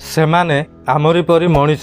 सेमाने आमरी परी मनीष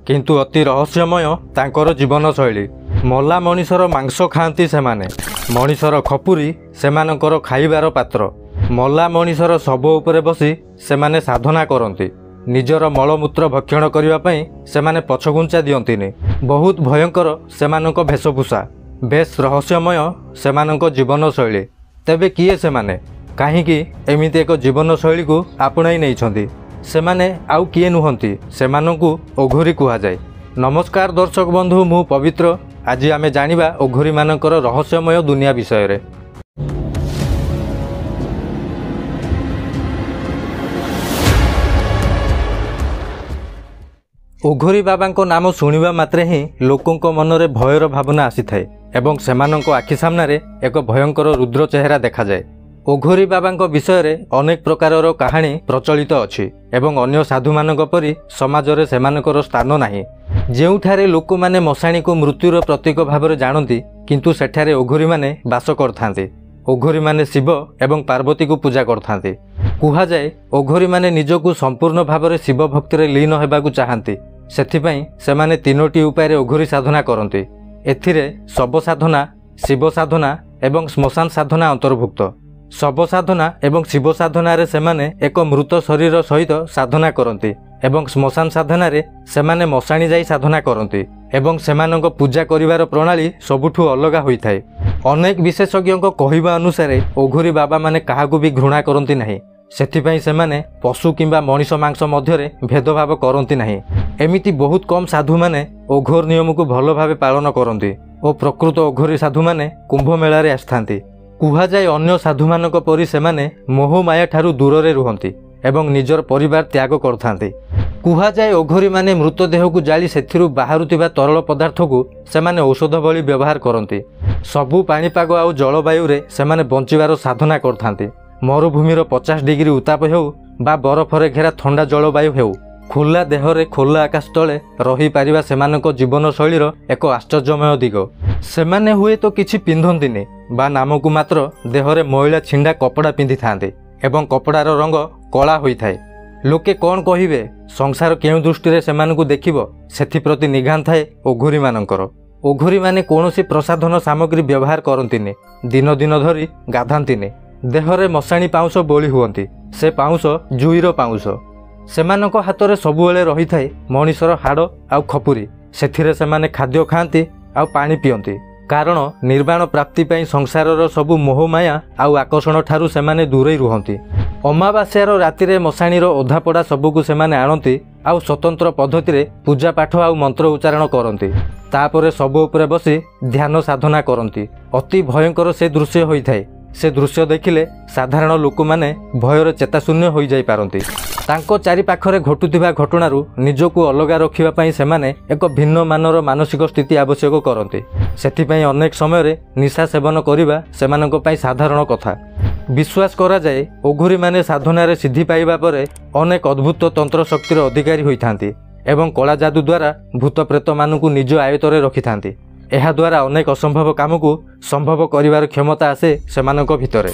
किंतु अति रहस्यमय तांकर जीवन शैली। मला मनीषर मांस खाती सेमाने, मनीषर खपुरी सेमानकर खाइबार पात्र। मला मनीषर शव उपरे बसी सेमाने साधना करती। निजर मलमूत्र भक्षण करने सेमाने पछगुंचा दियंतिनि। बहुत भयंकर सेमानक भेषभूषा, बेस रहस्यमय सेमानक जीवन शैली। तेबे किए सेमाने, काहींकि एमिति एक जीवन शैली को आपणाई नैछंती? सेमाने आउ किए नुहंती, सेमानंकु ओघोरी कुहा जाए। नमस्कार दर्शक बंधु, मु पवित्र। आज आमे जानिबा ओघोरी मानकर रहस्यमय दुनिया विषय रे। ओघोरी बाबांको नाम सुनिबा मात्रे ही लोकंको मनरे भयर भावना आसी थाए एवं सेमानंको आखि सामनारे एक भयंकर रुद्र चेहरा देखा जाए। ओघोरी बाबांको विषय रे अनेक प्रकारर कहानी प्रचलित अछि एवं अन्य साधु मानक परि समाजरे सेमानकर स्थान नाही। जेउठारे लोक माने मशाणी को मृत्युर प्रतीक भाव जानती, किंतु सेठारे ओघोरी माने बास करथांती। ओघोरी माने शिव एवं पार्वती को पूजा करथांती। कुहा जाए ओघोरी माने निजकु संपूर्ण भाव शिव भक्ति लीन हेबाकु चाहंती। सेथिपई सेमाने तीनोटी उपाय ओघोरी साधना करती। एथिरे शव साधना, शिव साधना एवं श्मशान साधना अंतर्भुक्त। शव साधना एवं शिव साधना रे सेमाने एक मृत शरीर सहित साधना करती एवं श्मशान साधना रे सेमाने मशाणी जाई साधना करती एवं सेमानक पूजा करिवार प्रणाली सबुठु अलगा होइथाय। अनेक विशेषज्ञों कहवा अनुसार ओघोरी बाबा माने काहाकु भी घृणा करती नहीं। सेथिपई सेमाने पशु किंबा मनीष मांस मध्यरे भेदभाव करती नहीं। एमिति बहुत कम साधु माने ओघोर नियम को भल भावे पालन करती और प्रकृत ओघोरी साधु माने कुंभ मेला आस्थांती। कुहा जाए अन्य साधु मानक परि सेमाने मोह माया ठारू दूर रे रुहंती एवं निजर परिवार त्याग करथांती। कुहा जाए ओघोरी माने मृतदेह को जाली सेथिरु बाहरुतिबा तरल पदार्थ को सेमाने औषध भली व्यवहार करती। सबु पाणीपाग आउ जलवायु रे सेमाने बंचिबार साधना करथांती। मरुभूमिर 50 डिग्री उताप हेउ बा बरफरे घेरा ठंडा जलवायु हेउ, खोला देहरे खोला आकाश तले रही पारिबा सेमानक जीवन शैलीर एक आश्चर्यमय दिग। सेमाने हुए तो किछि पिंधंतिनि बा नामकु मात्र देहरे मैला छिंडा कपड़ा पिंधि थांते एवं कपड़ार रंग कला होई थाए। लोके कौन कहिबे, संसार केउ दृष्टि सेमानकु देखिबो सेथिप्रति निघान थाए ओघोरी मानकर। ओघोरी माने कोनोसी प्रसाधन सामग्री व्यवहार करंतिनि, दिन दिन धरी गाधांतिनि। देहरे मशाणी पाउंस बोली हुअंती, से पाउंस जुईर पाउंस। सेमानक हातरे सबुबेले रही थाए मनीषर हाड़ आउ खपुरी। सेथिरे सेमाने खाद्य खाआंती आउ पानी पियंती, कारण निर्वाण प्राप्ति पई संसारर सबु मोह माया आउ आकर्षण ठारू सेमाने दूरे रुहंती। अमावास्यार रातिरे मशाणीर ओधापड़ा सबुकु सेमाने आणंती आउ स्वतंत्र पद्धति पूजा पाठ आउ मंत्र उच्चारण करती। तापरे सब उपरे बसी ध्यान साधना करती। अति भयंकर से दृश्य होई थाए। से दृश्य देखिले साधारण लोक माने भयर चेताशून्य हो जाई पारंती। तांको चारि पाखरे घटुथिबा घटनारू निजको अलगा रखिबा पई सेमाने एक भिन्न मानर मानसिक स्थिति आवश्यक करंती। सेथिपई अनेक समय निशा सेवन करिबा सेमानक पई साधारण कथा। विश्वास करा जाए ओघोरी माने साधना रे सिद्धि पाइबा परे अनेक अद्भुत तंत्र शक्तिर अधिकारी होइथांती एवं कला जादू द्वारा भूत प्रेत मानकु निज आयतरे रखिथांती। एहा द्वारा अनेक असंभव काम को संभव करिवार क्षमता आसे सेमानक भितरे।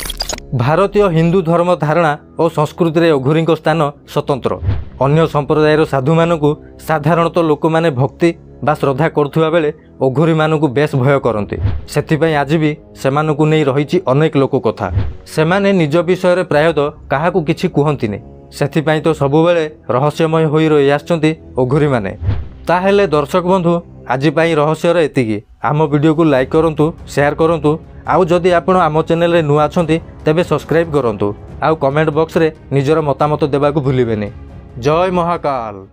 भारतीय हिंदू धर्म धारणा और संस्कृति रे ओघोरी स्थान स्वतंत्र। अन्य संप्रदायर साधु मानकु साधारणतः लोक माने भक्ति बा श्रद्धा करुवा बेले ओघोरी मानकु बेस भय करती। सेथिपई आज भी सेमानकु नै रहिछि अनेक लोक कथा। सेमाने निज विषय प्रायतः काहाकु किछि कुहंतिनि, सेथिपई तो सबुबेले रहस्यमय होई रहि आछंती ओघोरी माने। ताहेले दर्शक बंधु, आज पाई रहस्यर एतिकी। आम वीडियो को लाइक करंतु, शेयर करंतु। आउ जदि आपण आम चैनल रे नुआ अछंती तेबे सब्सक्राइब करंतु। आउ कमेंट बॉक्स रे निजर मतामत देबाकू भूलिबेनी। जय महाकाल।